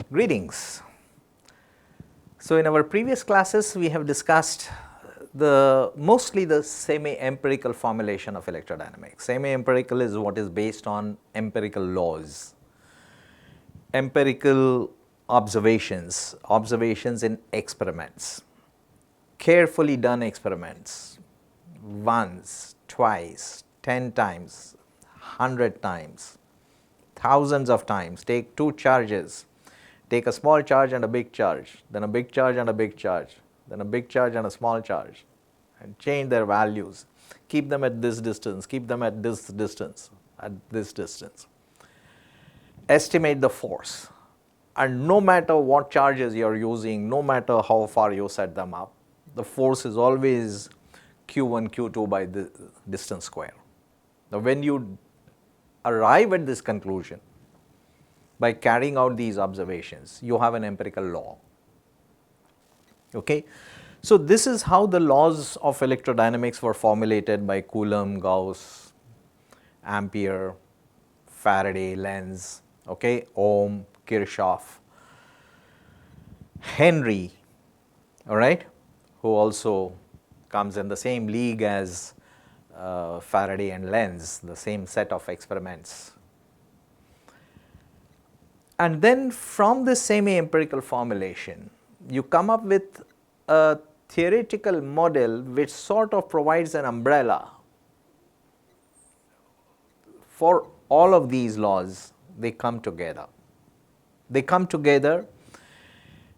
Greetings. So, in our previous classes we have discussed mostly the semi-empirical formulation of electrodynamics. Semi-empirical is what is based on empirical laws, empirical observations in experiments, carefully done experiments, once, twice, 10 times, 100 times, thousands of times. Take two charges, take a small charge and a big charge, then a big charge and a big charge, then a big charge and a small charge, and change their values, keep them at this distance, keep them at this distance, estimate the force, and no matter what charges you are using, no matter how far you set them up, the force is always q1 q2 by the distance square. Now, when you arrive at this conclusion by carrying out these observations, you have an empirical law. Okay? So, this is how the laws of electrodynamics were formulated by Coulomb, Gauss, Ampere, Faraday, Lenz, okay, Ohm, Kirchhoff, Henry, all right, who also comes in the same league as Faraday and Lenz, the same set of experiments. And then from this semi-empirical formulation, you come up with a theoretical model which sort of provides an umbrella for all of these laws. They come together. They come together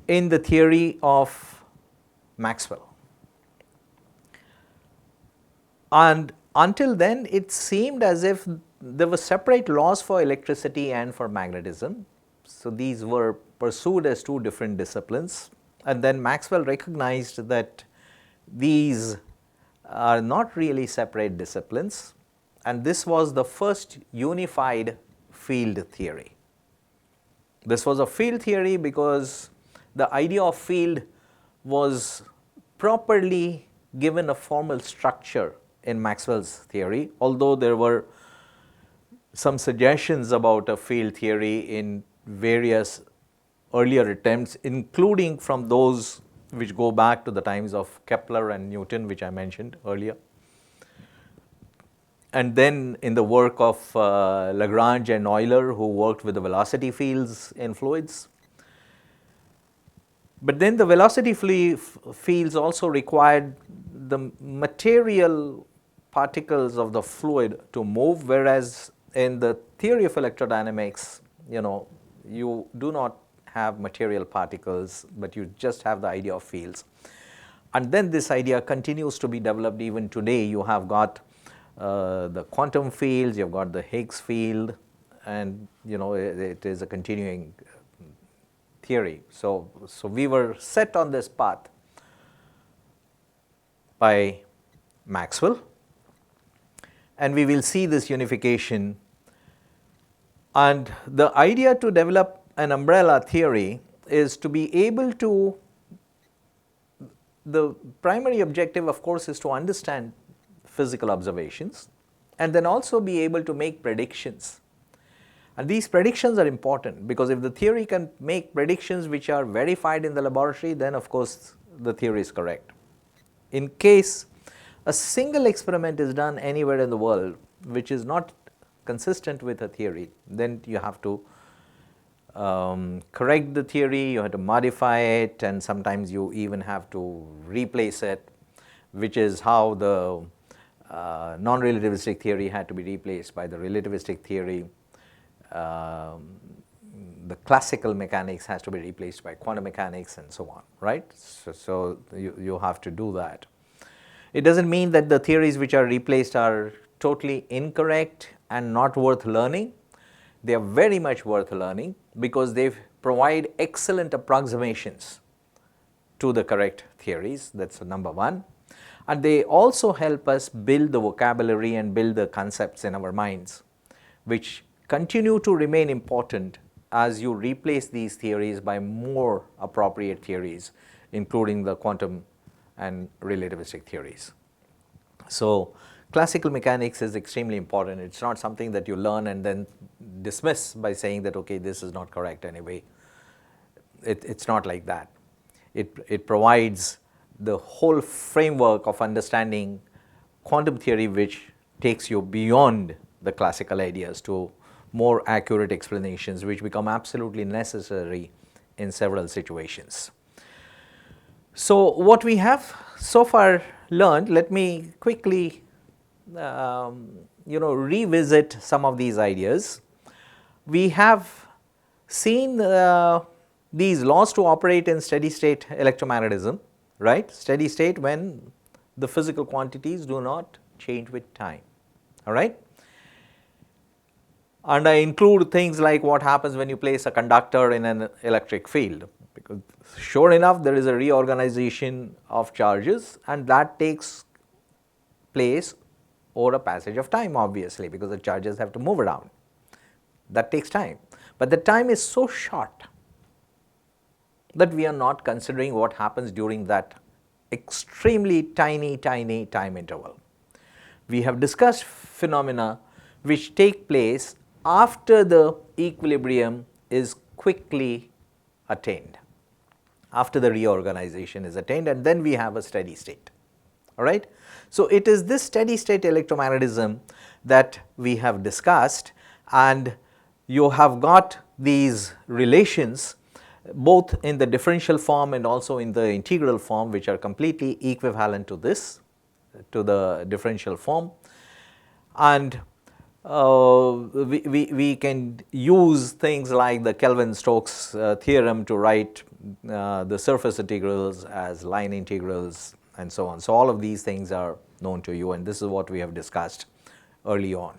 in the theory of Maxwell. And until then, it seemed as if there were separate laws for electricity and for magnetism. So, these were pursued as two different disciplines, and then Maxwell recognized that these are not really separate disciplines, and this was the first unified field theory. This was a field theory because the idea of field was properly given a formal structure in Maxwell's theory, although there were some suggestions about a field theory in various earlier attempts, including from those which go back to the times of Kepler and Newton, which I mentioned earlier. And then in the work of Lagrange and Euler, who worked with the velocity fields in fluids. But then the velocity fields also required the material particles of the fluid to move, whereas in the theory of electrodynamics, you do not have material particles, but you just have the idea of fields. And then this idea continues to be developed even today. You have got the quantum fields, you have got the Higgs field, and it is a continuing theory. So we were set on this path by Maxwell, and we will see this unification. And the idea to develop an umbrella theory is to be able to, the primary objective of course is to understand physical observations and then also be able to make predictions. And these predictions are important because if the theory can make predictions which are verified in the laboratory, then of course the theory is correct. In case a single experiment is done anywhere in the world which is not consistent with a theory, then you have to correct the theory, you have to modify it, and sometimes you even have to replace it, which is how the non-relativistic theory had to be replaced by the relativistic theory. The classical mechanics has to be replaced by quantum mechanics and so on, right? So you have to do that. It does not mean that the theories which are replaced are totally incorrect and not worth learning. They are very much worth learning because they provide excellent approximations to the correct theories. That is number one. And they also help us build the vocabulary and build the concepts in our minds, which continue to remain important as you replace these theories by more appropriate theories, including the quantum and relativistic theories. So classical mechanics is extremely important. It's not something that you learn and then dismiss by saying that, okay, this is not correct anyway. It's not like that. It provides the whole framework of understanding quantum theory, which takes you beyond the classical ideas to more accurate explanations, which become absolutely necessary in several situations. So, what we have so far learned, let me quickly revisit some of these ideas. We have seen these laws to operate in steady state electromagnetism, right? Steady state when the physical quantities do not change with time, all right? And I include things like what happens when you place a conductor in an electric field, because sure enough there is a reorganization of charges, and that takes place over a passage of time, obviously, because the charges have to move around. That takes time, but the time is so short that we are not considering what happens during that extremely tiny time interval. We have discussed phenomena which take place after the equilibrium is quickly attained, after the reorganization is attained, and then we have a steady state, all right. So, it is this steady state electromagnetism that we have discussed, and you have got these relations both in the differential form and also in the integral form, which are completely equivalent to this, to the differential form. And we can use things like the Kelvin-Stokes theorem to write the surface integrals as line integrals and so on. So, all of these things are known to you, and this is what we have discussed early on.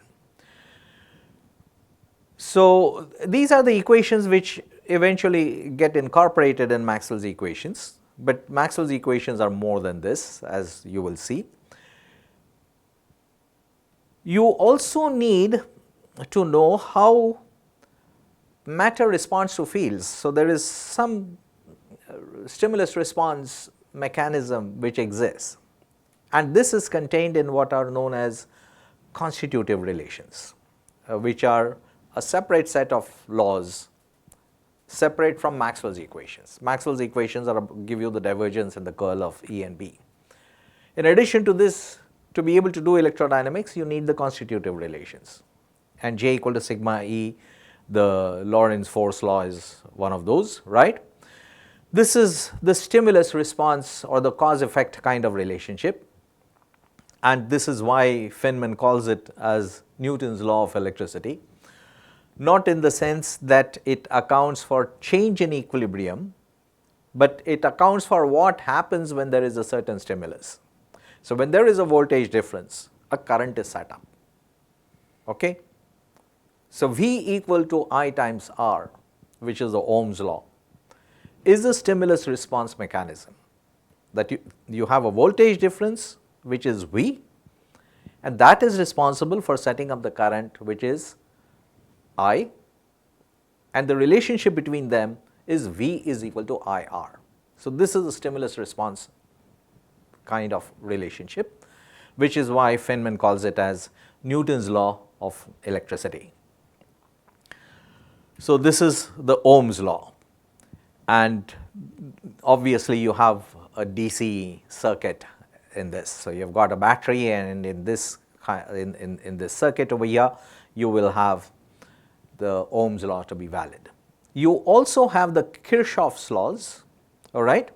So, these are the equations which eventually get incorporated in Maxwell's equations, but Maxwell's equations are more than this, as you will see. You also need to know how matter responds to fields. So, there is some stimulus response mechanism which exists, and this is contained in what are known as constitutive relations, which are a separate set of laws separate from Maxwell's equations. Maxwell's equations give you the divergence and the curl of E and B. In addition to this, to be able to do electrodynamics, you need the constitutive relations, and J equal to sigma E, the Lorentz force law is one of those, right. This is the stimulus response or the cause effect kind of relationship, and this is why Feynman calls it as Newton's law of electricity, not in the sense that it accounts for change in equilibrium, but it accounts for what happens when there is a certain stimulus. So, when there is a voltage difference, a current is set up, okay. So, V equal to I times R, which is the Ohm's law, is a stimulus response mechanism, that you have a voltage difference which is V, and that is responsible for setting up the current which is I, and the relationship between them is V is equal to IR. So, this is a stimulus response kind of relationship, which is why Feynman calls it as Newton's law of electricity. So, this is the Ohm's law, and obviously you have a DC circuit in this. So, you have got a battery, and in this circuit over here you will have the Ohm's law to be valid. You also have the Kirchhoff's laws, all right,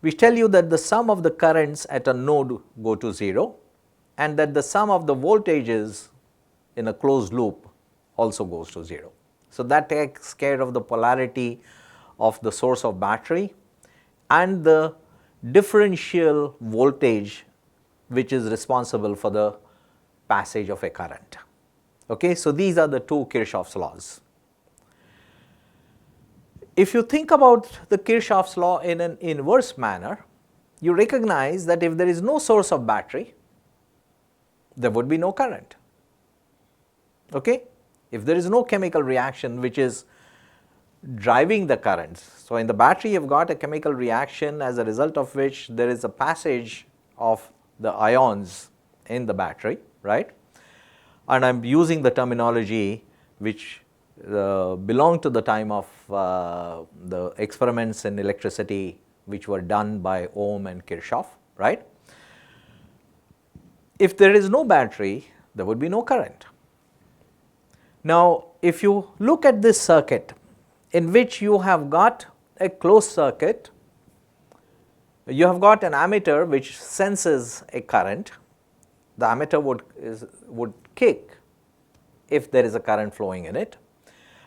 which tell you that the sum of the currents at a node go to 0, and that the sum of the voltages in a closed loop also goes to 0. So, that takes care of the polarity of the source of battery and the differential voltage which is responsible for the passage of a current. Okay, so, these are the two Kirchhoff's laws. If you think about the Kirchhoff's law in an inverse manner, you recognize that if there is no source of battery, there would be no current. Okay? If there is no chemical reaction which is driving the currents. So, in the battery you have got a chemical reaction, as a result of which there is a passage of the ions in the battery, right. And I am using the terminology which belong to the time of the experiments in electricity which were done by Ohm and Kirchhoff, right? If there is no battery, there would be no current. Now, if you look at this circuit in which you have got a closed circuit, you have got an ammeter which senses a current. The ammeter would kick if there is a current flowing in it,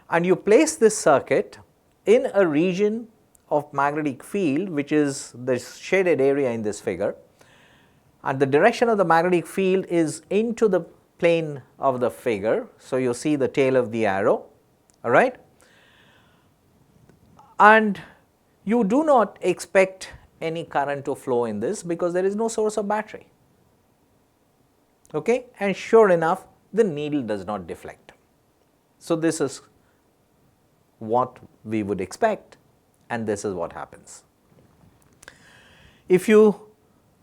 and you place this circuit in a region of magnetic field which is the shaded area in this figure, and the direction of the magnetic field is into the plane of the figure. So, you see the tail of the arrow, all right, and you do not expect any current to flow in this because there is no source of battery, okay, and sure enough the needle does not deflect. So, this is what we would expect, and this is what happens. If you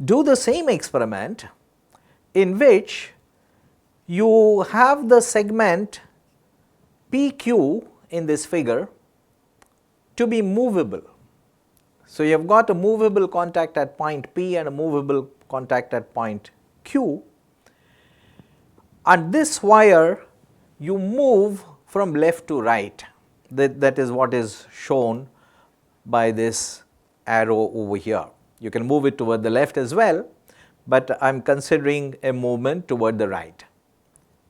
do the same experiment in which you have the segment PQ in this figure to be movable. So, you have got a movable contact at point P and a movable contact at point Q, and this wire you move from left to right. That is what is shown by this arrow over here. You can move it toward the left as well, but I am considering a movement toward the right.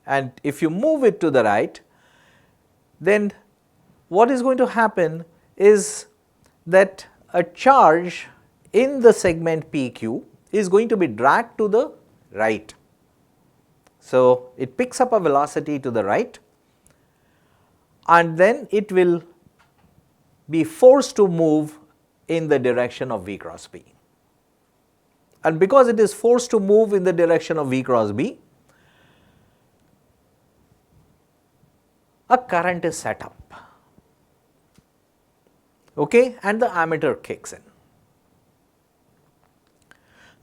And if you move it to the right, then what is going to happen is that a charge in the segment PQ is going to be dragged to the right. So, it picks up a velocity to the right, and then it will be forced to move in the direction of V cross B. And because it is forced to move in the direction of V cross B, a current is set up, okay, and the ammeter kicks in.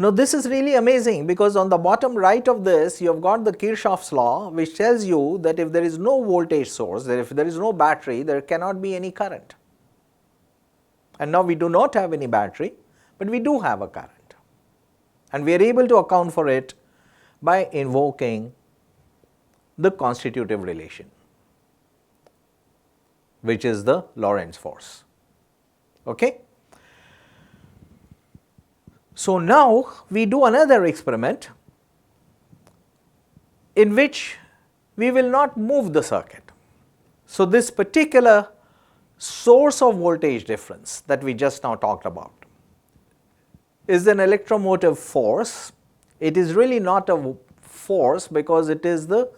Now, this is really amazing because on the bottom right of this you have got the Kirchhoff's law, which tells you that if there is no voltage source, that if there is no battery, there cannot be any current. And now we do not have any battery, but we do have a current, and we are able to account for it by invoking the constitutive relation, which is the Lorentz force. Okay? So, now we do another experiment in which we will not move the circuit. So, this particular source of voltage difference that we just now talked about is an electromotive force. It is really not a force because it is the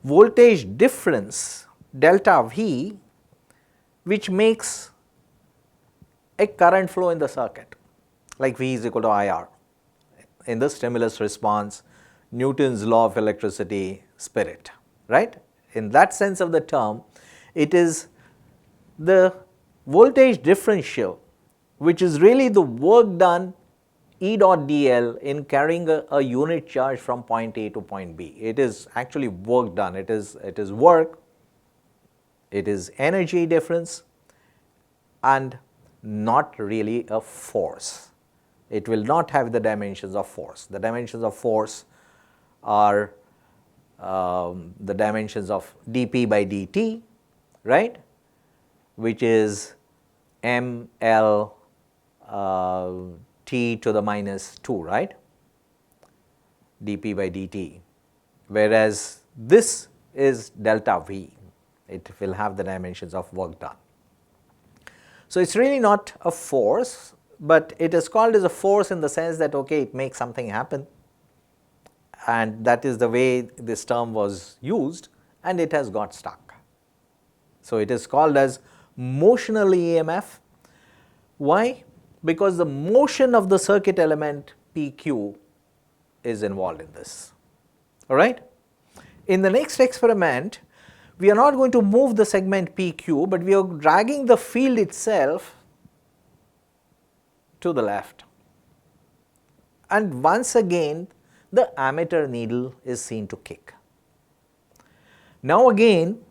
voltage difference delta V which makes a current flow in the circuit, like V is equal to IR in the stimulus response, Newton's law of electricity spirit, right. In that sense of the term, it is the voltage differential which is really the work done E dot dl in carrying a unit charge from point A to point B. It is actually work done, it is work, it is energy difference and not really a force. It will not have the dimensions of force. The dimensions of force are the dimensions of dP by dt, right, which is mL t to the minus 2, right, dP by dt, whereas this is delta V, it will have the dimensions of work done. So, it is really not a force, but it is called as a force in the sense that okay, it makes something happen, and that is the way this term was used and it has got stuck. So, it is called as motional EMF. Why? Because the motion of the circuit element PQ is involved in this, all right. In the next experiment, we are not going to move the segment PQ, but we are dragging the field itself to the left, and once again the ammeter needle is seen to kick. Now again,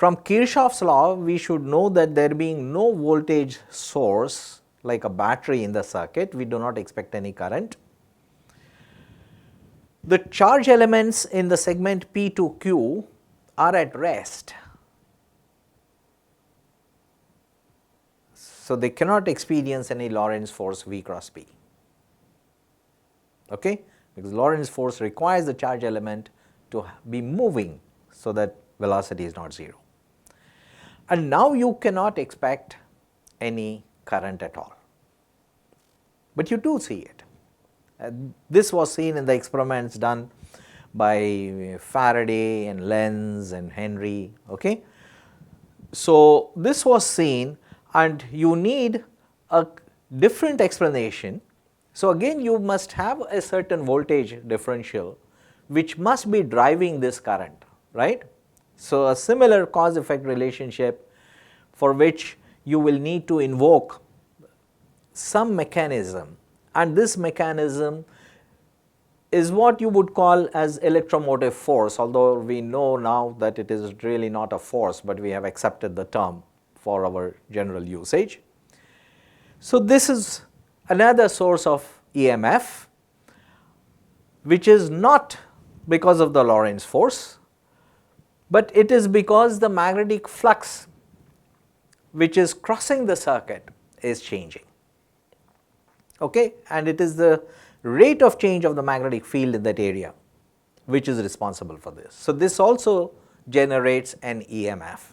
From Kirchhoff's law, we should know that there being no voltage source like a battery in the circuit, we do not expect any current. The charge elements in the segment P to Q are at rest. So, they cannot experience any Lorentz force V cross P, okay? Because Lorentz force requires the charge element to be moving so that velocity is not 0. And now you cannot expect any current at all, but you do see it. This was seen in the experiments done by Faraday and Lenz and Henry, okay? So, this was seen, and you need a different explanation. So, again you must have a certain voltage differential which must be driving this current, right. So, a similar cause effect relationship for which you will need to invoke some mechanism, and this mechanism is what you would call as electromotive force, although we know now that it is really not a force, but we have accepted the term for our general usage. So, this is another source of EMF, which is not because of the Lorentz force, but it is because the magnetic flux which is crossing the circuit is changing, okay? And it is the rate of change of the magnetic field in that area which is responsible for this. So, this also generates an EMF,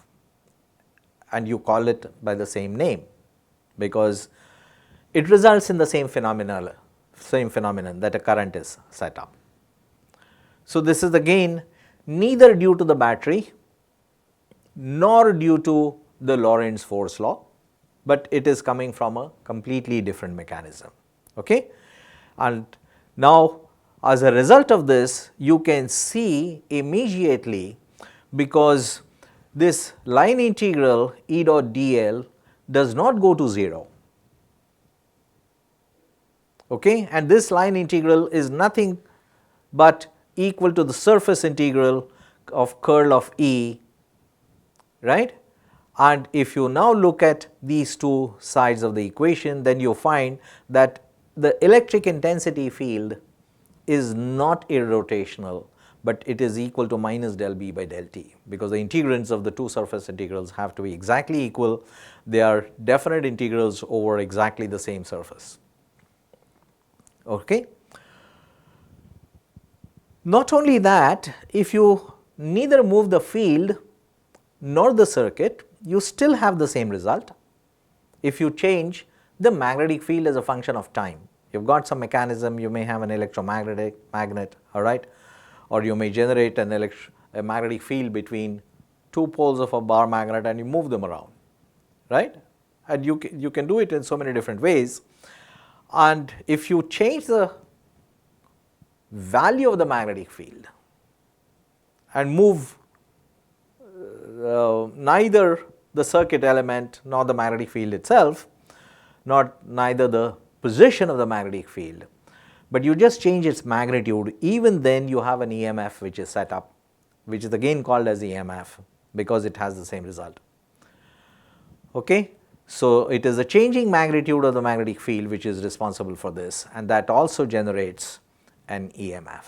and you call it by the same name because it results in the same phenomenon that a current is set up. So, this is again neither due to the battery nor due to the Lorentz force law, but it is coming from a completely different mechanism, okay? And now as a result of this, you can see immediately, because this line integral E dot dl does not go to 0, okay? And this line integral is nothing but equal to the surface integral of curl of E, right. And if you now look at these two sides of the equation, then you find that the electric intensity field is not irrotational, but it is equal to minus del B by del T, because the integrands of the two surface integrals have to be exactly equal. They are definite integrals over exactly the same surface, okay. Not only that, if you neither move the field nor the circuit, you still have the same result. If you change the magnetic field as a function of time, you have got some mechanism, you may have an electromagnetic magnet, all right, or you may generate a magnetic field between two poles of a bar magnet and you move them around, right, and you can do it in so many different ways. And if you change the value of the magnetic field and move neither the circuit element nor the magnetic field itself, neither the position of the magnetic field, but you just change its magnitude, even then you have an EMF which is set up, which is again called as EMF because it has the same result, okay. So, it is a changing magnitude of the magnetic field which is responsible for this, and that also generates an EMF.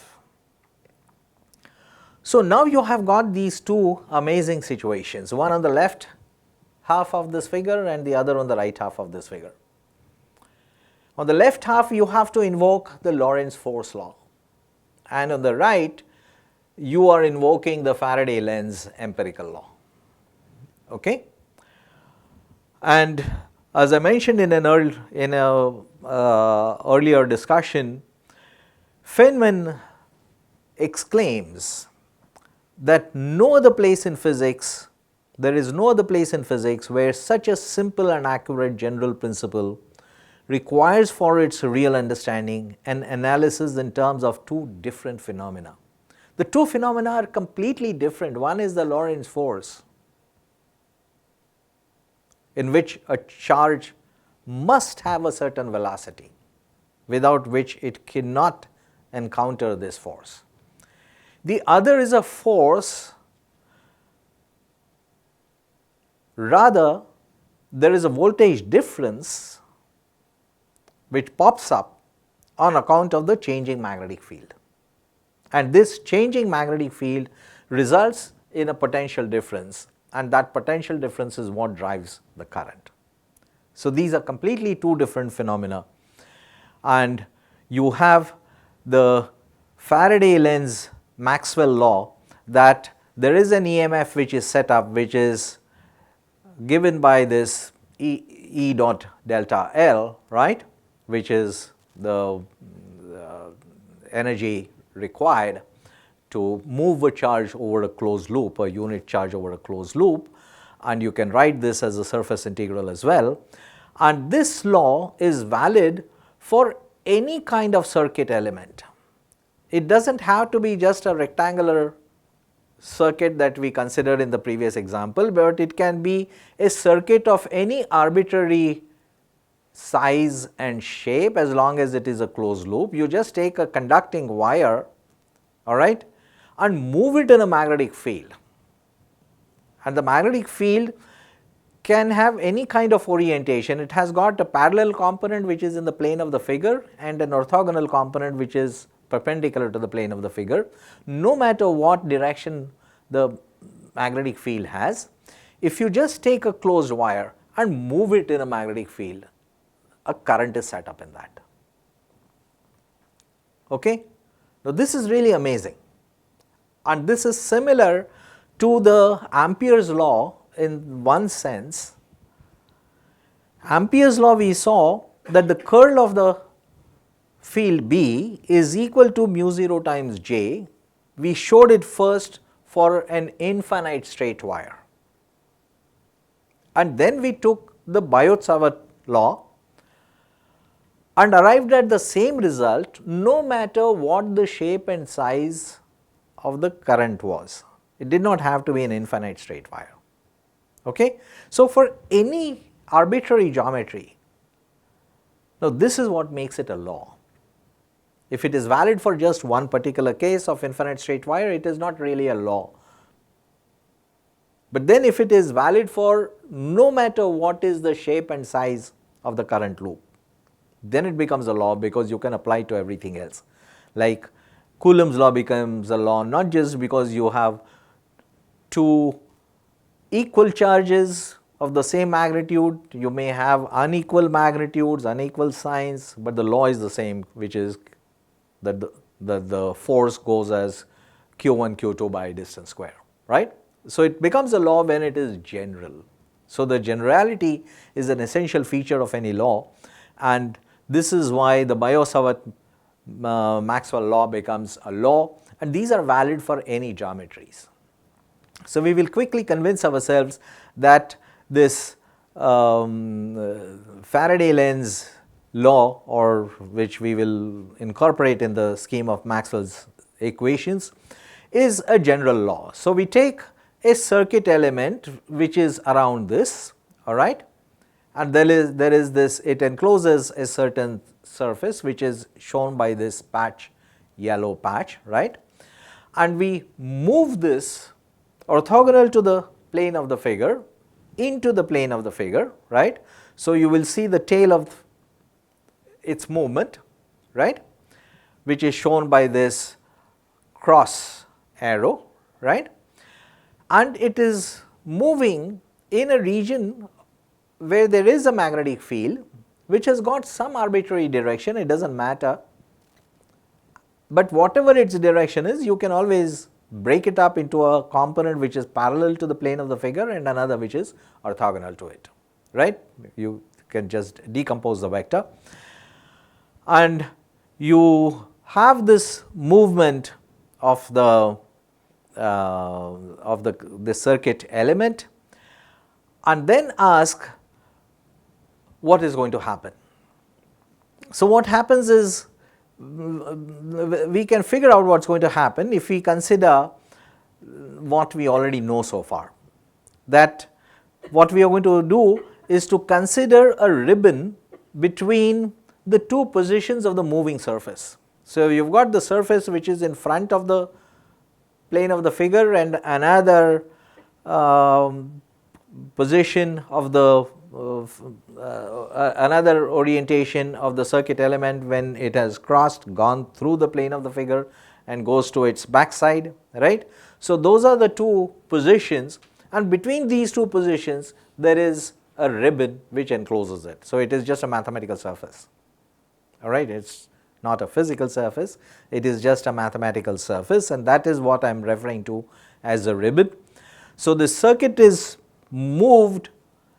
So, now you have got these two amazing situations, one on the left half of this figure and the other on the right half of this figure. On the left half you have to invoke the Lorentz force law, and on the right you are invoking the Faraday-Lenz empirical law, okay. And as I mentioned in an earlier discussion, Feynman exclaims that no other place in physics, there is no other place in physics where such a simple and accurate general principle requires for its real understanding an analysis in terms of two different phenomena. The two phenomena are completely different. One is the Lorentz force, in which a charge must have a certain velocity, without which it cannot encounter this force. The other is a force rather there is a voltage difference which pops up on account of the changing magnetic field, and this changing magnetic field results in a potential difference, and that potential difference is what drives the current. So, these are completely two different phenomena, and you have the Faraday-Lenz Maxwell law that there is an EMF which is set up, which is given by this E dot delta L, right, which is the energy required to move a charge over a closed loop, a unit charge over a closed loop, and you can write this as a surface integral as well. And this law is valid for any kind of circuit element. It does not have to be just a rectangular circuit that we considered in the previous example, but it can be a circuit of any arbitrary size and shape as long as it is a closed loop. You just take a conducting wire, all right, and move it in a magnetic field, and the magnetic field can have any kind of orientation. It has got a parallel component which is in the plane of the figure and an orthogonal component which is perpendicular to the plane of the figure. No matter what direction the magnetic field has, if you just take a closed wire and move it in a magnetic field, a current is set up in that. Okay? Now, this is really amazing, and this is similar to the Ampere's law in one sense. Ampere's law, we saw that the curl of the field B is equal to mu 0 times J. We showed it first for an infinite straight wire, and then we took the Biot-Savart law and arrived at the same result no matter what the shape and size of the current was. It did not have to be an infinite straight wire. Okay? So, for any arbitrary geometry, now this is what makes it a law. If it is valid for just one particular case of infinite straight wire, it is not really a law. But then if it is valid for no matter what is the shape and size of the current loop, then it becomes a law, because you can apply to everything else. Like Coulomb's law becomes a law not just because you have two equal charges of the same magnitude, you may have unequal magnitudes, unequal signs, but the law is the same, which is that the force goes as Q1 Q2 by distance square, right. So, it becomes a law when it is general. So, the generality is an essential feature of any law, and this is why the Biot-Savart Maxwell law becomes a law, and these are valid for any geometries. So, we will quickly convince ourselves that this Faraday-Lenz law, or which we will incorporate in the scheme of Maxwell's equations, is a general law. So, we take a circuit element which is around this, all right, and there is this, it encloses a certain surface which is shown by this patch, yellow patch, right, and we move this orthogonal to the plane of the figure into the plane of the figure, right. So, you will see the tail of its movement, right, which is shown by this cross arrow, right, and it is moving in a region where there is a magnetic field which has got some arbitrary direction, it does not matter, but whatever its direction is, you can always break it up into a component which is parallel to the plane of the figure and another which is orthogonal to it, right. You can just decompose the vector, and you have this movement of the circuit element, and then ask what is going to happen. So, what happens is, we can figure out what is going to happen if we consider what we already know so far, that what we are going to do is to consider a ribbon between the two positions of the moving surface. So, you have got the surface which is in front of the plane of the figure and another position of the another orientation of the circuit element when it has gone through the plane of the figure and goes to its backside, right. So, those are the two positions, and between these two positions there is a ribbon which encloses it. So, it is just a mathematical surface, all right. It is not a physical surface, it is just a mathematical surface, and that is what I am referring to as a ribbon. So, this circuit is moved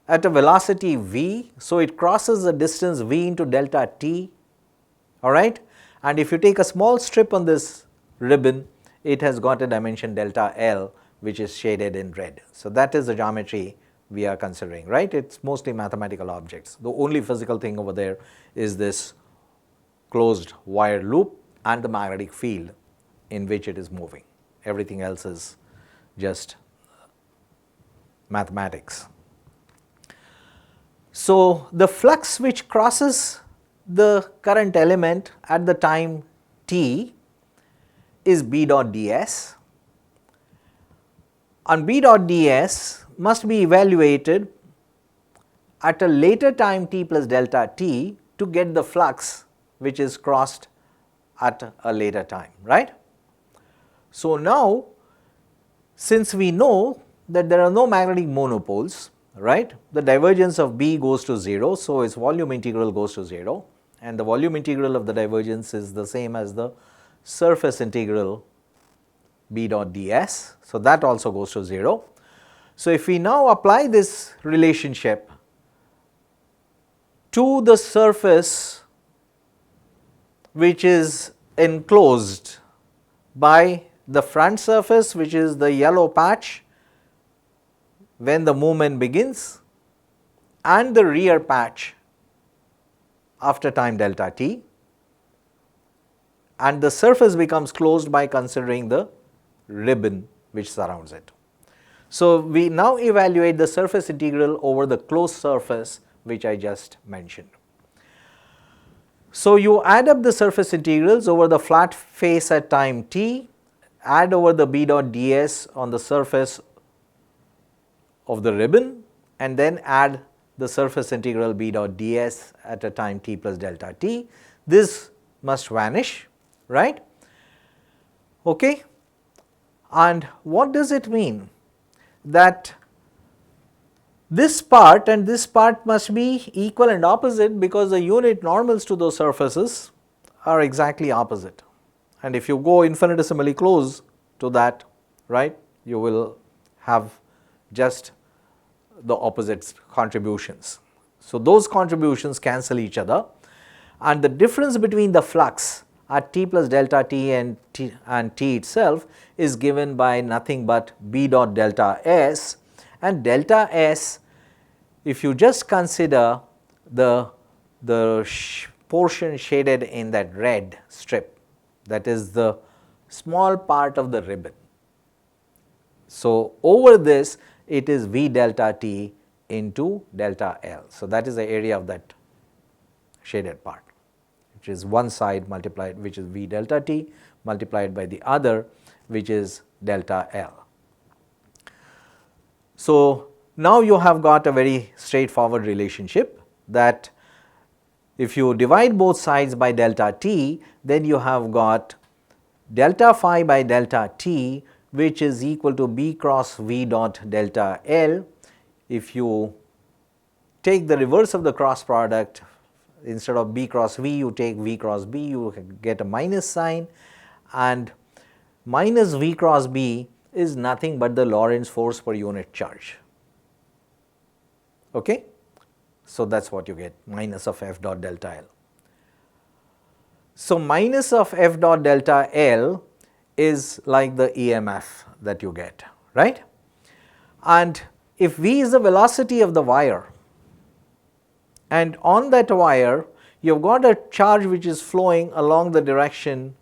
at a velocity v. So, it crosses the distance v into delta t, all right. And if you take a small strip on this ribbon, it has got a dimension delta L, which is shaded in red. So, that is the geometry we are considering, right. It is mostly mathematical objects. The only physical thing over there is this closed wire loop and the magnetic field in which it is moving. Everything else is just mathematics. So, the flux which crosses the current element at the time t is B dot ds, and B dot ds must be evaluated at a later time t plus delta t to get the flux which is crossed at a later time, right. So, now since we know that there are no magnetic monopoles, right, the divergence of B goes to 0. So, its volume integral goes to 0, and the volume integral of the divergence is the same as the surface integral B dot ds. So, that also goes to 0. So, if we now apply this relationship to the surface which is enclosed by the front surface, which is the yellow patch when the movement begins, and the rear patch after time delta t, and the surface becomes closed by considering the ribbon which surrounds it. So, we now evaluate the surface integral over the closed surface which I just mentioned. So, you add up the surface integrals over the flat face at time t, add over the B dot ds on the surface of the ribbon, and then add the surface integral B dot ds at a time t plus delta t. This must vanish, right. Okay. And what does it mean? That this part and this part must be equal and opposite, because the unit normals to those surfaces are exactly opposite, and if you go infinitesimally close to that, right, you will have just the opposite contributions. So, those contributions cancel each other, and the difference between the flux at t plus delta t and t itself is given by nothing but B dot delta s, and delta s, if you just consider the portion shaded in that red strip, that is the small part of the ribbon. So, over this it is V delta t into delta L. So, that is the area of that shaded part, which is one side multiplied, which is V delta t, multiplied by the other, which is delta L. So, now you have got a very straightforward relationship that if you divide both sides by delta t, then you have got delta phi by delta t, which is equal to B cross V dot delta L. If you take the reverse of the cross product, instead of B cross V, you take V cross B, you get a minus sign, and minus V cross B is nothing but the Lorentz force per unit charge. Okay? So, that is what you get, minus of F dot delta L. So, minus of F dot delta L is like the EMF that you get, right. And if V is the velocity of the wire, and on that wire you have got a charge which is flowing along the direction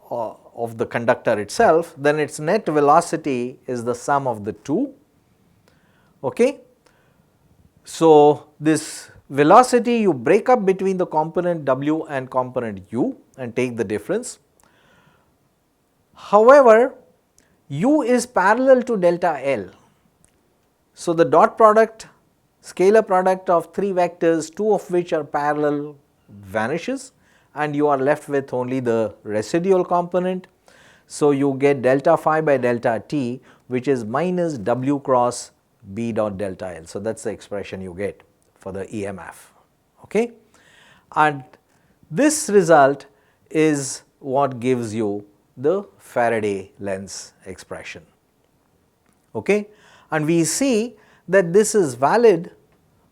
of the conductor itself, then its net velocity is the sum of the two. Okay. So, this velocity you break up between the component W and component U and take the difference. However, U is parallel to delta L. So, the dot product, scalar product of 3 vectors, 2 of which are parallel, vanishes and you are left with only the residual component. So, you get delta phi by delta t, which is minus w cross b dot delta L. So, that is the expression you get for the EMF. Okay? And this result is what gives you the Faraday lens expression. Okay? And we see that this is valid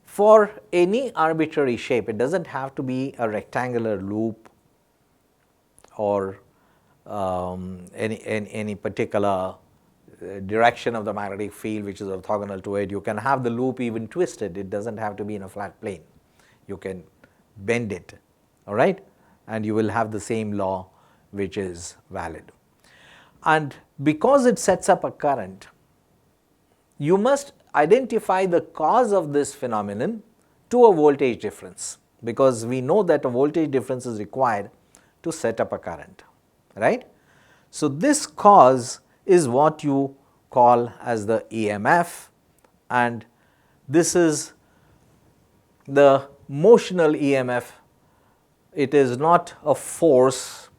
for any arbitrary shape. It does not have to be a rectangular loop or any particular direction of the magnetic field which is orthogonal to it. You can have the loop even twisted, it does not have to be in a flat plane. You can bend it, all right, and you will have the same law which is valid. And because it sets up a current, you must identify the cause of this phenomenon to a voltage difference, because we know that a voltage difference is required to set up a current, right. So, this cause is what you call as the EMF, and this is the motional EMF. It is not a force,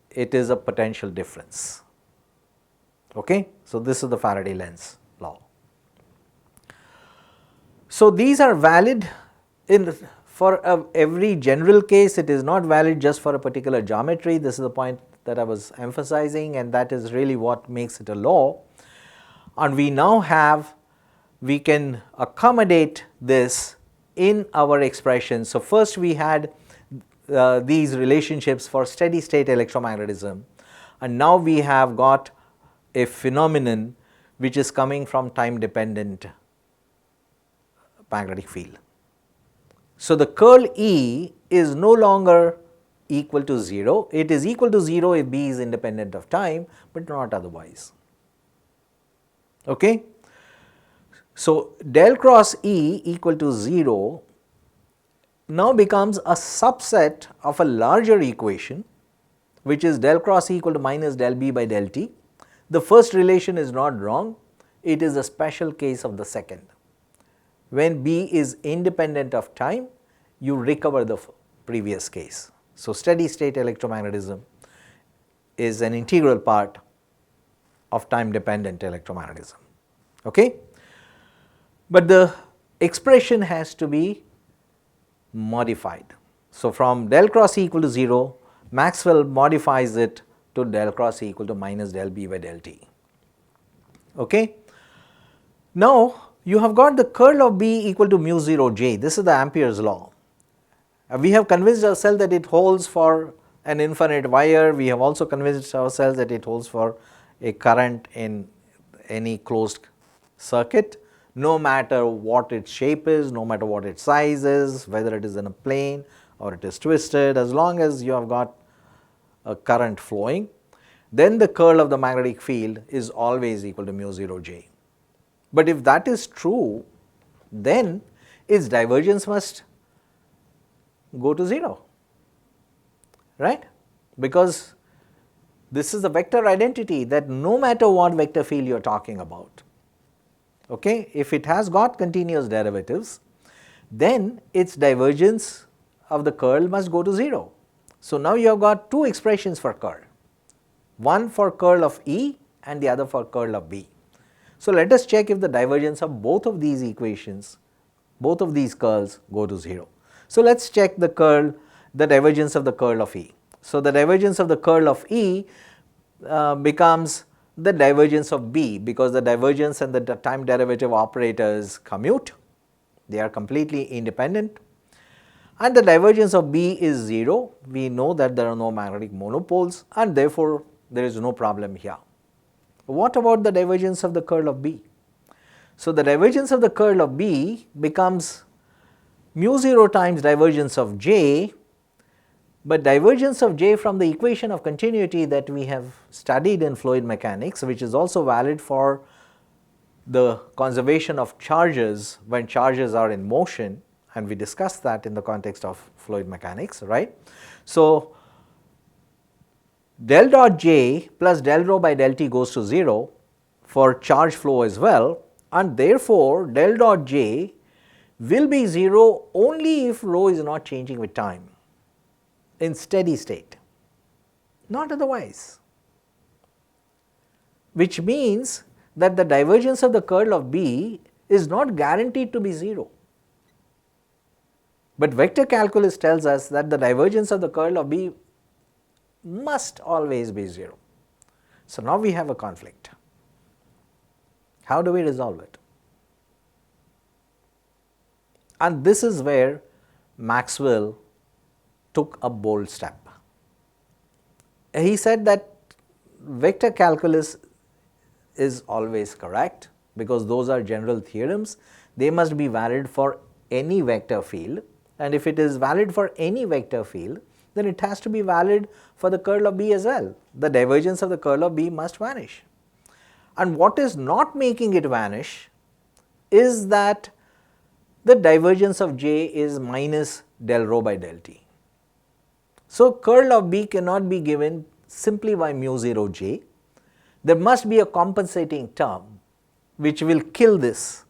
it is a potential difference. Okay? So, this is the Faraday lens law. So, these are valid for every general case. It is not valid just for a particular geometry. This is the point that I was emphasizing, and that is really what makes it a law. And we now have, we can accommodate this in our expression. So, first we had these relationships for steady state electromagnetism, and now we have got a phenomenon which is coming from time dependent magnetic field. So, the curl E is no longer equal to 0, it is equal to 0 if B is independent of time, but not otherwise. Okay? So, del cross E equal to 0 now becomes a subset of a larger equation, which is del cross E equal to minus del B by del T. The first relation is not wrong, it is a special case of the second. When B is independent of time, you recover the previous case. So, steady state electromagnetism is an integral part of time dependent electromagnetism. Okay? But the expression has to be modified. So, from del cross E equal to 0, Maxwell modifies it to del cross E equal to minus del B by del T. Okay? Now, you have got the curl of B equal to mu 0 J. This is the Ampere's law. We have convinced ourselves that it holds for an infinite wire. We have also convinced ourselves that it holds for a current in any closed circuit, no matter what its shape is, no matter what its size is, whether it is in a plane or it is twisted, as long as you have got a current flowing, then the curl of the magnetic field is always equal to mu 0 J. But if that is true, then its divergence must go to 0, right, because this is a vector identity that no matter what vector field you are talking about, okay, if it has got continuous derivatives, then its divergence of the curl must go to 0. So, now you have got two expressions for curl, one for curl of E and the other for curl of B. So, let us check if the divergence of both of these equations, both of these curls go to 0. So, let us check the curl, the divergence of the curl of E. So, the divergence of the curl of E becomes the divergence of B, because the divergence and the time derivative operators commute, they are completely independent, and the divergence of B is 0. We know that there are no magnetic monopoles, and therefore, there is no problem here. What about the divergence of the curl of B? So, the divergence of the curl of B becomes mu 0 times divergence of J, but divergence of J from the equation of continuity that we have studied in fluid mechanics, which is also valid for the conservation of charges when charges are in motion, and we discussed that in the context of fluid mechanics, right. So, del dot J plus del rho by del T goes to 0 for charge flow as well, and therefore del dot J will be 0 only if rho is not changing with time in steady state, not otherwise, which means that the divergence of the curl of B is not guaranteed to be 0. But vector calculus tells us that the divergence of the curl of B must always be 0. So, now we have a conflict. How do we resolve it? And this is where Maxwell took a bold step. He said that vector calculus is always correct because those are general theorems. They must be valid for any vector field, and if it is valid for any vector field, then it has to be valid for the curl of B as well. The divergence of the curl of B must vanish. And what is not making it vanish is that the divergence of J is minus del rho by del T. So, curl of B cannot be given simply by mu 0 J. There must be a compensating term which will kill this.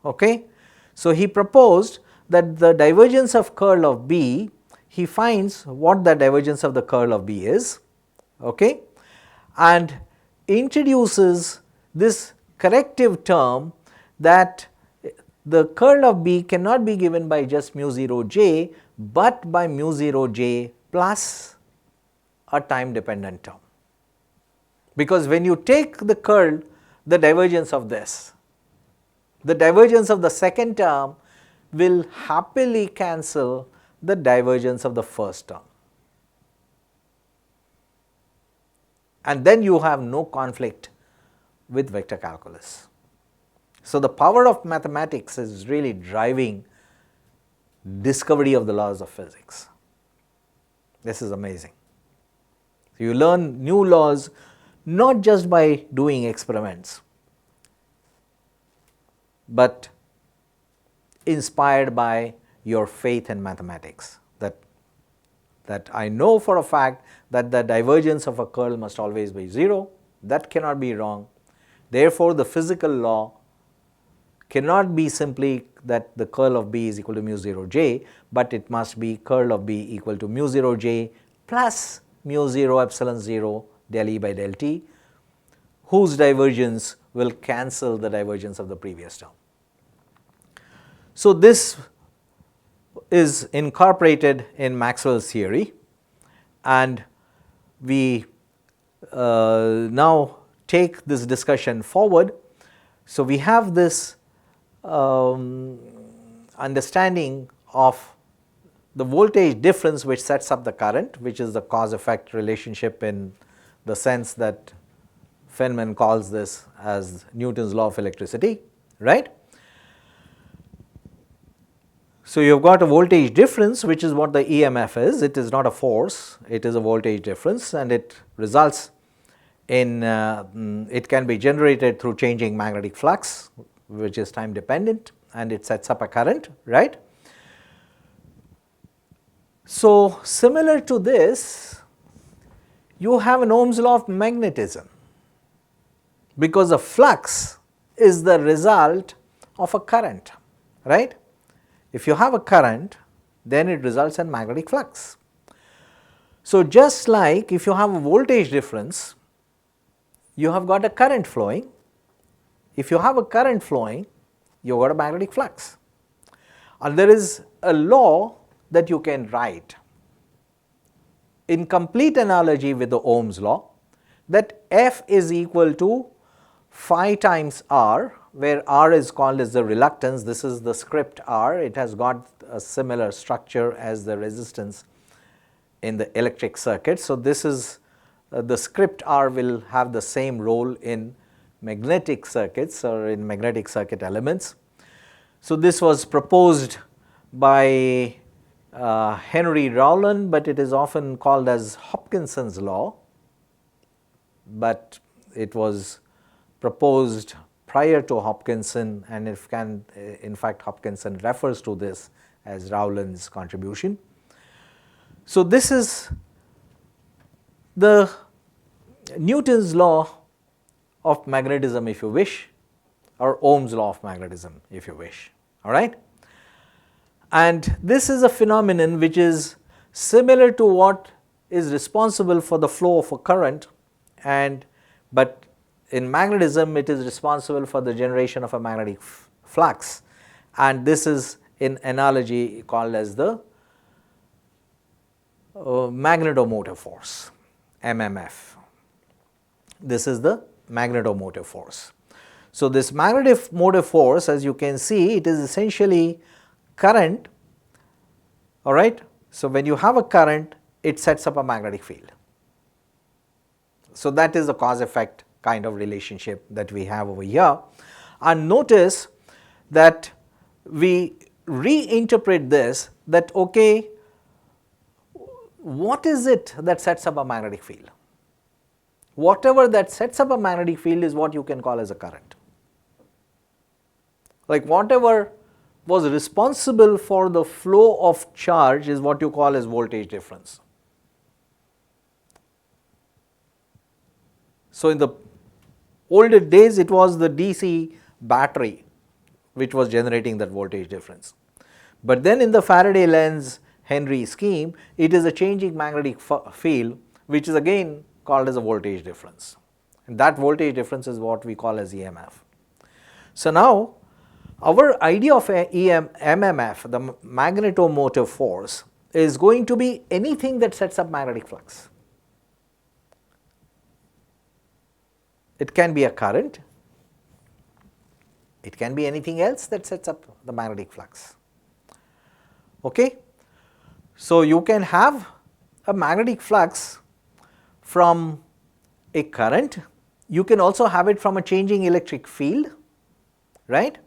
Okay? So, he proposed that the divergence of curl of B, he finds what the divergence of the curl of B is, okay, and introduces this corrective term that the curl of B cannot be given by just mu 0 J, but by mu 0 J plus a time dependent term. Because when you take the curl, the divergence of this, the divergence of the second term will happily cancel the divergence of the first term, and then you have no conflict with vector calculus. So, the power of mathematics is really driving discovery of the laws of physics. This is amazing. You learn new laws not just by doing experiments, but inspired by your faith in mathematics, that I know for a fact that the divergence of a curl must always be 0, that cannot be wrong. Therefore, the physical law cannot be simply that the curl of B is equal to mu 0 J, but it must be curl of B equal to mu 0 J plus mu 0 epsilon 0 del E by del T, whose divergence will cancel the divergence of the previous term. So, this is incorporated in Maxwell's theory, and we now take this discussion forward. So, we have this understanding of the voltage difference which sets up the current, which is the cause effect relationship in the sense that Feynman calls this as Newton's law of electricity, right. So, you have got a voltage difference, which is what the EMF is. It is not a force, it is a voltage difference, and it results in it can be generated through changing magnetic flux, which is time dependent, and it sets up a current, right. So, similar to this, you have an Ohm's law of magnetism, because a flux is the result of a current, right. If you have a current, then it results in magnetic flux. So, just like if you have a voltage difference, you have got a current flowing. If you have a current flowing, you have got a magnetic flux. And there is a law that you can write in complete analogy with the Ohm's law, that F is equal to phi times R, where R is called as the reluctance. This is the script R. It has got a similar structure as the resistance in the electric circuit. So, this is the script R will have the same role in magnetic circuits or in magnetic circuit elements. So, this was proposed by Henry Rowland, but it is often called as Hopkinson's law, but it was proposed prior to Hopkinson, and in fact Hopkinson refers to this as Rowland's contribution. So, this is the Newton's law of magnetism, if you wish, or Ohm's law of magnetism if you wish, all right. And this is a phenomenon which is similar to what is responsible for the flow of a current, but in magnetism it is responsible for the generation of a magnetic flux, and this is in analogy called as the magnetomotive force, MMF. This is the magnetomotive force. So, this magnetomotive force, as you can see, it is essentially current, all right. So, when you have a current, it sets up a magnetic field. So, that is the cause effect kind of relationship that we have over here, and notice that we reinterpret this, that okay, what is it that sets up a magnetic field? Whatever that sets up a magnetic field is what you can call as a current. Like whatever was responsible for the flow of charge is what you call as voltage difference. So, in the older days it was the DC battery which was generating that voltage difference, but then in the Faraday lens Henry scheme, it is a changing magnetic field which is again called as a voltage difference, and that voltage difference is what we call as EMF. So, now our idea of MMF, the magnetomotive force, is going to be anything that sets up magnetic flux. It can be a current, it can be anything else that sets up the magnetic flux. Okay? So, you can have a magnetic flux from a current, you can also have it from a changing electric field, right.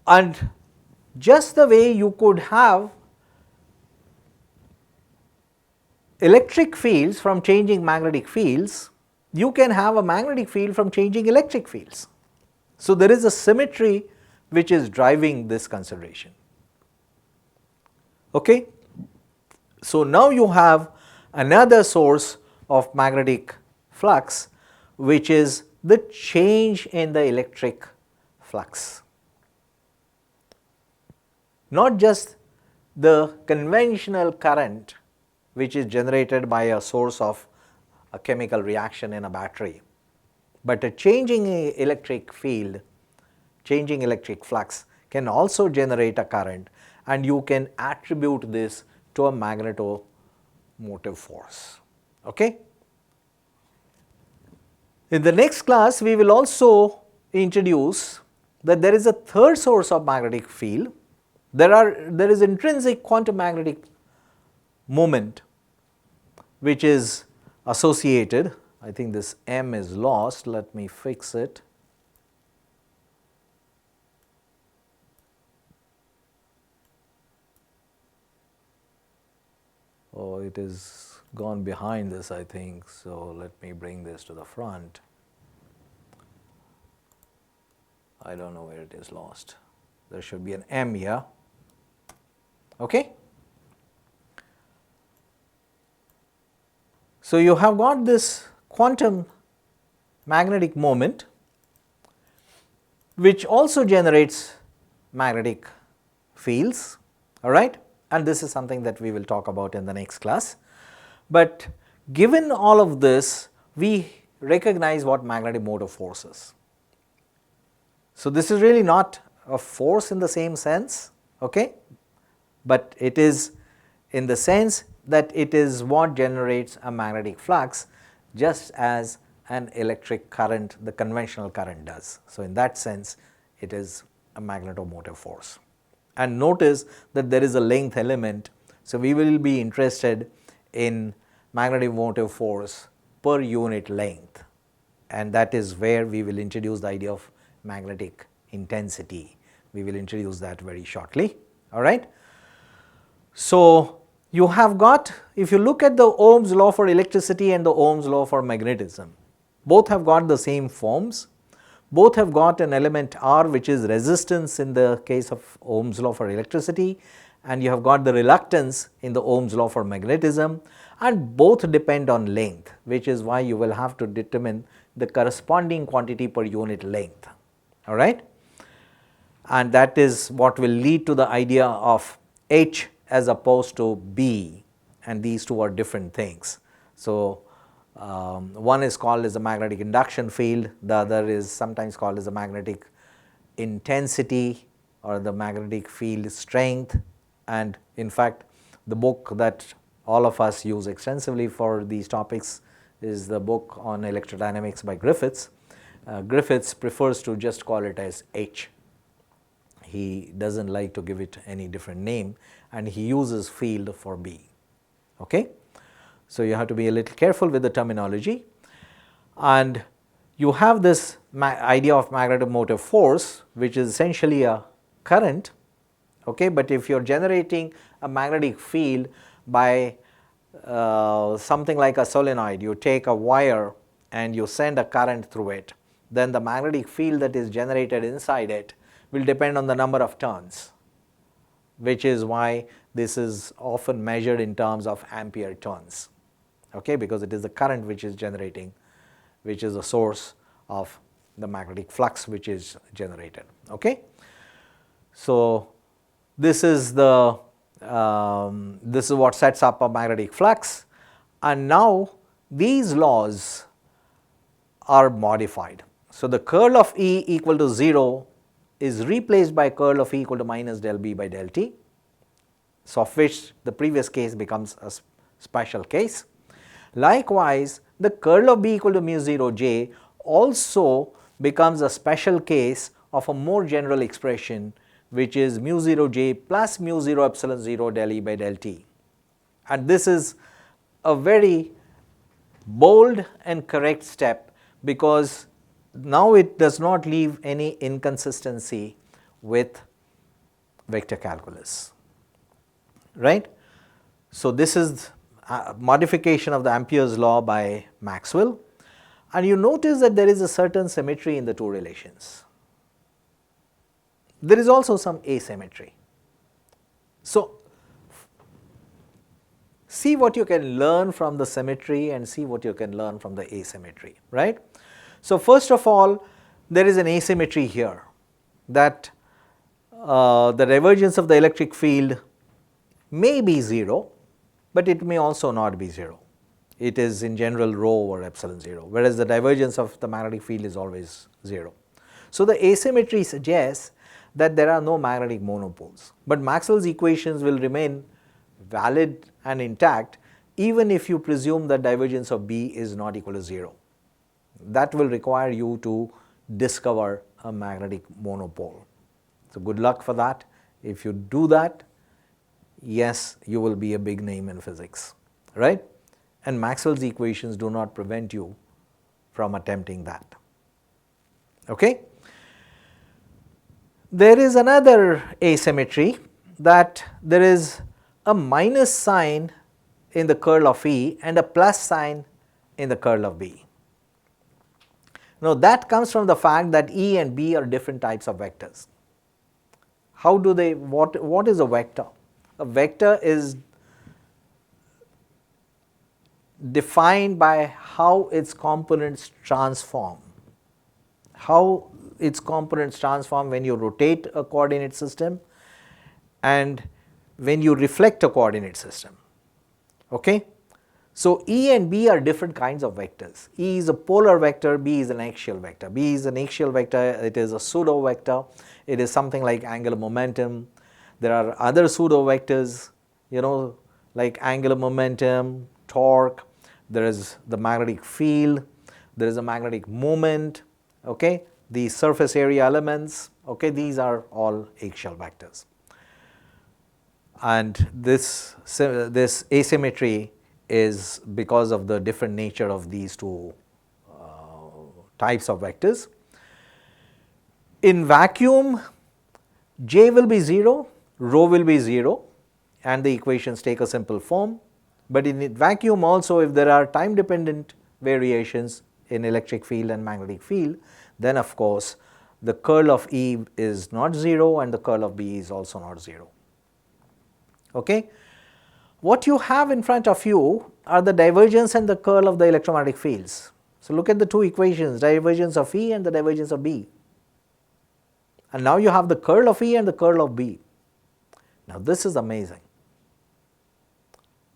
And just the way you could have electric fields from changing magnetic fields, you can have a magnetic field from changing electric fields. So, there is a symmetry which is driving this consideration. Okay? So, now you have another source of magnetic flux which is the change in the electric flux. Not just the conventional current which is generated by a source of a chemical reaction in a battery, but a changing electric field, changing electric flux can also generate a current, and you can attribute this to a magnetomotive force. Okay? In the next class, we will also introduce that there is a third source of magnetic field. There is intrinsic quantum magnetic moment which is associated. I think this M is lost, let me fix it. Oh, it is gone behind this, I think, so let me bring this to the front. I don't know where it is lost. There should be an M here. Okay? So, you have got this quantum magnetic moment which also generates magnetic fields, all right, and this is something that we will talk about in the next class. But given all of this, we recognize what magnetomotive force is. So, this is really not a force in the same sense, okay, but it is in the sense that it is what generates a magnetic flux, just as an electric current, the conventional current does. So, in that sense it is a magnetomotive force. And notice that there is a length element. So, we will be interested in magnetomotive force per unit length, and that is where we will introduce the idea of magnetic intensity. We will introduce that very shortly, all right. So, you have got, if you look at the Ohm's law for electricity and the Ohm's law for magnetism, both have got the same forms, both have got an element R which is resistance in the case of Ohm's law for electricity, and you have got the reluctance in the Ohm's law for magnetism, and both depend on length, which is why you will have to determine the corresponding quantity per unit length, all right. And that is what will lead to the idea of H as opposed to B, and these two are different things. So, one is called as a magnetic induction field, the other is sometimes called as a magnetic intensity or the magnetic field strength. And in fact, the book that all of us use extensively for these topics is the book on electrodynamics by Griffiths. Griffiths prefers to just call it as H. He does not like to give it any different name, and he uses field for B. Okay? So, you have to be a little careful with the terminology, and you have this idea of magnetomotive force, which is essentially a current, okay. But if you are generating a magnetic field by something like a solenoid, you take a wire and you send a current through it, then the magnetic field that is generated inside it will depend on the number of turns, which is why this is often measured in terms of ampere turns, okay, because it is the current which is generating, which is the source of the magnetic flux which is generated. Okay. So, this is the this is what sets up a magnetic flux, and now these laws are modified. So, the curl of E equal to 0 is replaced by curl of E equal to minus del B by del T. So, of which the previous case becomes a special case. Likewise, the curl of B equal to mu 0 j also becomes a special case of a more general expression, which is mu 0 j plus mu 0 epsilon 0 del E by del T. And this is a very bold and correct step, because now it does not leave any inconsistency with vector calculus, right. So, this is a modification of the Ampere's law by Maxwell, and you notice that there is a certain symmetry in the two relations. There is also some asymmetry. So, see what you can learn from the symmetry and see what you can learn from the asymmetry, right. So, first of all, there is an asymmetry here, that the divergence of the electric field may be 0, but it may also not be 0. It is in general rho over epsilon 0, whereas the divergence of the magnetic field is always 0. So, the asymmetry suggests that there are no magnetic monopoles, but Maxwell's equations will remain valid and intact even if you presume that divergence of B is not equal to 0. That will require you to discover a magnetic monopole. So, good luck for that. If you do that, yes, you will be a big name in physics, right. And Maxwell's equations do not prevent you from attempting that. Okay. There is another asymmetry, that there is a minus sign in the curl of E and a plus sign in the curl of B. Now, that comes from the fact that E and B are different types of vectors. How do they, what is a vector? A vector is defined by how its components transform. How its components transform when you rotate a coordinate system and when you reflect a coordinate system. Okay? So, E and B are different kinds of vectors. E is a polar vector, B is an axial vector. B is an axial vector, it is a pseudo vector, it is something like angular momentum. There are other pseudo vectors, like angular momentum, torque, there is the magnetic field, there is a magnetic moment, okay? The surface area elements, okay? These are all axial vectors. And this asymmetry is because of the different nature of these two types of vectors. In vacuum, J will be 0, rho will be 0, and the equations take a simple form. But in vacuum also, if there are time dependent variations in electric field and magnetic field, then of course the curl of E is not 0 and the curl of B is also not 0. Okay? What you have in front of you are the divergence and the curl of the electromagnetic fields. So, look at the two equations, divergence of E and the divergence of B, and now you have the curl of E and the curl of B. Now, this is amazing,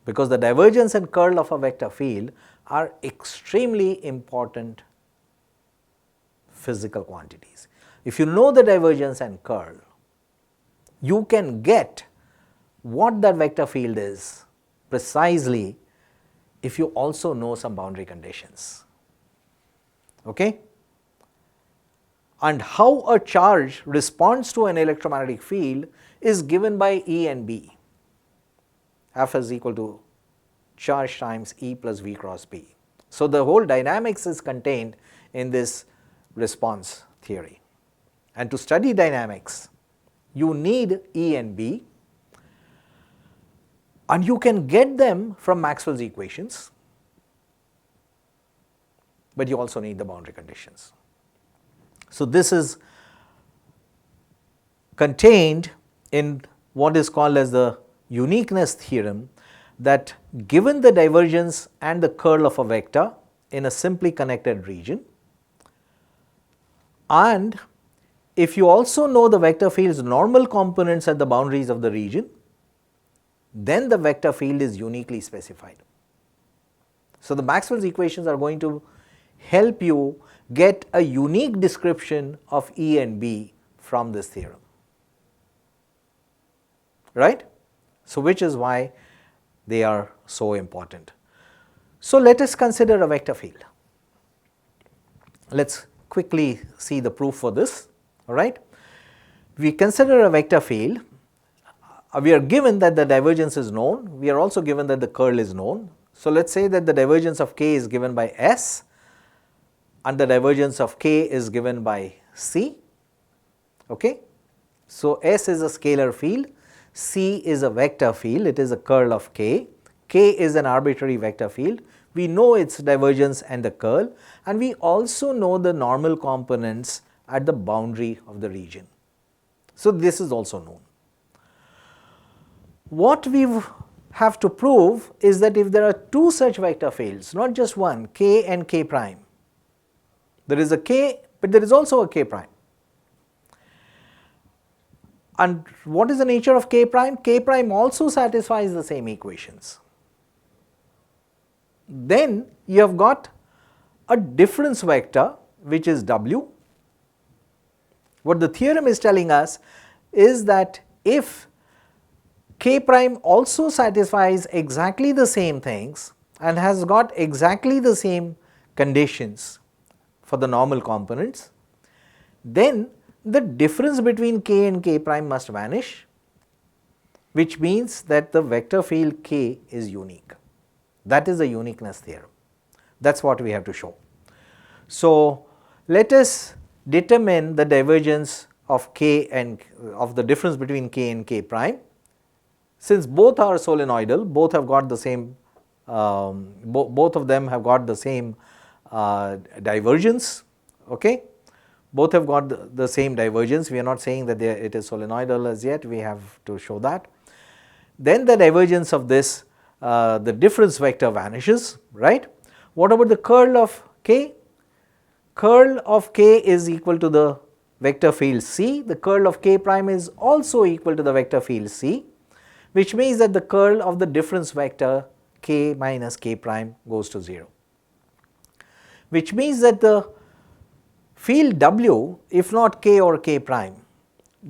because the divergence and curl of a vector field are extremely important physical quantities. If you know the divergence and curl, you can get what that vector field is precisely if you also know some boundary conditions. Okay? And how a charge responds to an electromagnetic field is given by E and B. F is equal to charge times E plus V cross B. So, the whole dynamics is contained in this response theory. And to study dynamics, you need E and B, and you can get them from Maxwell's equations, but you also need the boundary conditions. So, this is contained in what is called as the uniqueness theorem, that given the divergence and the curl of a vector in a simply connected region, and if you also know the vector field's normal components at the boundaries of the region, then the vector field is uniquely specified. So, the Maxwell's equations are going to help you get a unique description of E and B from this theorem, right? So, which is why they are so important. So, let us consider a vector field. Let us quickly see the proof for this, all right. We consider a vector field, we are given that the divergence is known, we are also given that the curl is known. So, let us say that the divergence of K is given by S and the divergence of K is given by C. Okay. So, S is a scalar field, C is a vector field, it is a curl of K, K is an arbitrary vector field, we know its divergence and the curl, and we also know the normal components at the boundary of the region. So, this is also known. What we have to prove is that if there are two such vector fields, not just one, K and K prime, there is a K, but there is also a K prime. And what is the nature of K prime? K prime also satisfies the same equations. Then you have got a difference vector which is W. What the theorem is telling us is that if K prime also satisfies exactly the same things and has got exactly the same conditions for the normal components, then the difference between K and K prime must vanish, which means that the vector field K is unique. That is the uniqueness theorem. That is what we have to show. So, let us determine the divergence of K and of the difference between K and K prime. Since both are solenoidal, both have got the same, both of them have got the same divergence, okay. Both have got the same divergence, we are not saying that it is solenoidal as yet, we have to show that. Then the divergence of this, the difference vector vanishes, right. What about the curl of K? Curl of K is equal to the vector field C, the curl of K prime is also equal to the vector field C, which means that the curl of the difference vector K minus K prime goes to 0, which means that the field W, if not K or K prime,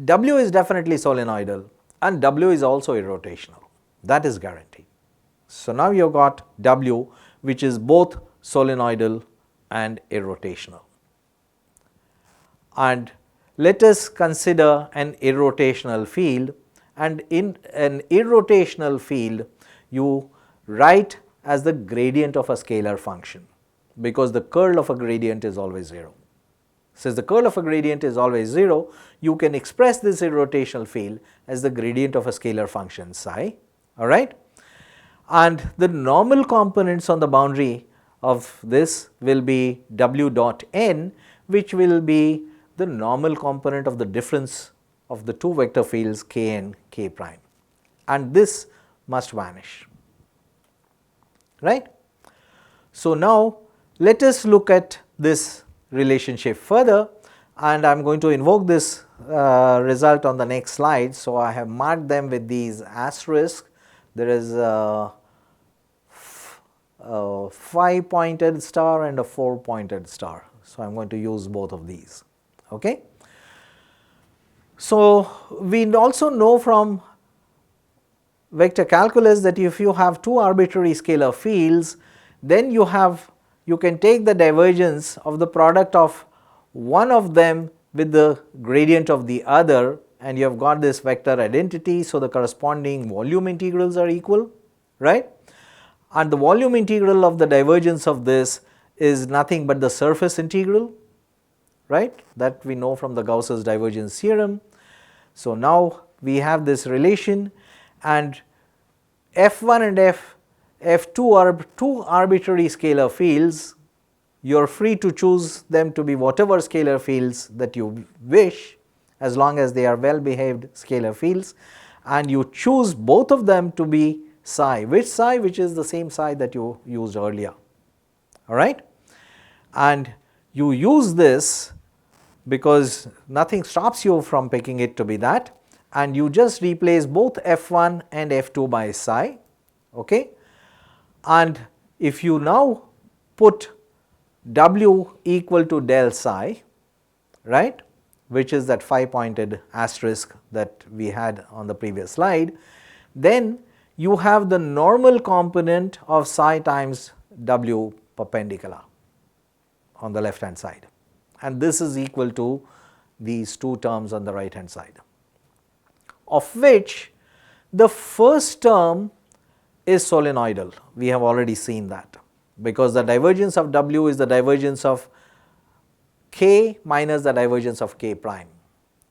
W is definitely solenoidal and W is also irrotational, that is guaranteed. So, now you have got W which is both solenoidal and irrotational. And let us consider an irrotational field, and in an irrotational field you write as the gradient of a scalar function, because the curl of a gradient is always 0. Since the curl of a gradient is always 0, you can express this irrotational field as the gradient of a scalar function psi, alright. And the normal components on the boundary of this will be W dot n, which will be the normal component of the difference of the two vector fields K and K prime, and this must vanish, right. So, now let us look at this relationship further, and I am going to invoke this result on the next slide. So, I have marked them with these asterisks. There is a 5-pointed star and a 4-pointed star. So, I am going to use both of these. Okay. So, we also know from vector calculus that if you have two arbitrary scalar fields, then you can take the divergence of the product of one of them with the gradient of the other, and you have got this vector identity. So, the corresponding volume integrals are equal, right, and the volume integral of the divergence of this is nothing but the surface integral, right, that we know from the Gauss's divergence theorem. So, now we have this relation, and F1 and F2 are two arbitrary scalar fields. You are free to choose them to be whatever scalar fields that you wish, as long as they are well behaved scalar fields, and you choose both of them to be psi. Which psi? Which is the same psi that you used earlier, all right. And you use this because nothing stops you from picking it to be that, and you just replace both F1 and F2 by psi, okay. And if you now put W equal to del psi, right, which is that 5-pointed asterisk that we had on the previous slide, then you have the normal component of psi times W perpendicular on the left hand side, and this is equal to these two terms on the right hand side, of which the first term is solenoidal. We have already seen that, because the divergence of W is the divergence of K minus the divergence of K prime,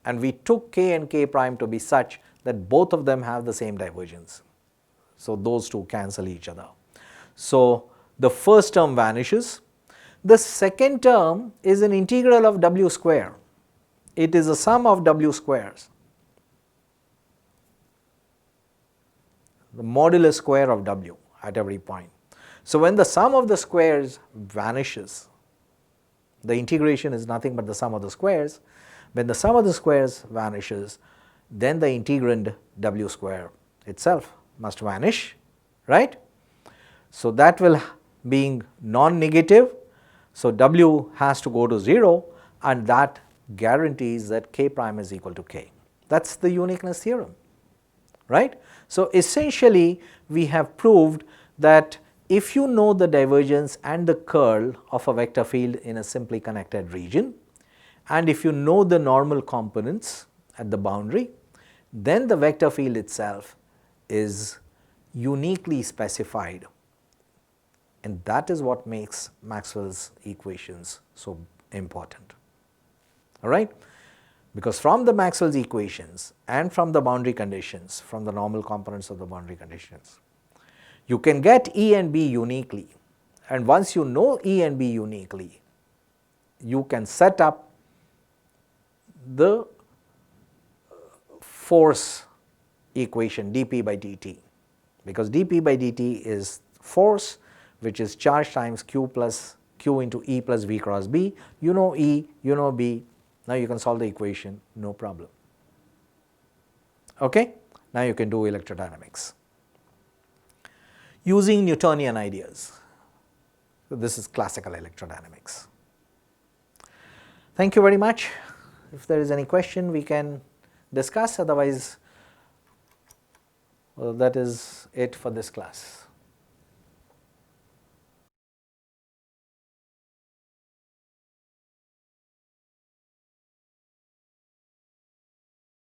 and we took K and K prime to be such that both of them have the same divergence. So, those two cancel each other. So, the first term vanishes. The second term is an integral of W square. It is a sum of W squares, the modulus square of W at every point. So, when the sum of the squares vanishes, the integration is nothing but the sum of the squares. When the sum of the squares vanishes, then the integrand W square itself must vanish, right. So, that will being non-negative. So, W has to go to 0, and that guarantees that K prime is equal to K. That is the uniqueness theorem, right. So, essentially we have proved that if you know the divergence and the curl of a vector field in a simply connected region, and if you know the normal components at the boundary, then the vector field itself is uniquely specified, and that is what makes Maxwell's equations so important, all right. Because from the Maxwell's equations and from the boundary conditions, from the normal components of the boundary conditions, you can get E and B uniquely, and once you know E and B uniquely, you can set up the force equation dP by dt, because dP by dt is force, which is charge times Q into E plus V cross B. You know E, you know B, now you can solve the equation, no problem. Okay? Now you can do electrodynamics using Newtonian ideas. So, this is classical electrodynamics. Thank you very much. If there is any question, we can discuss, otherwise that is it for this class.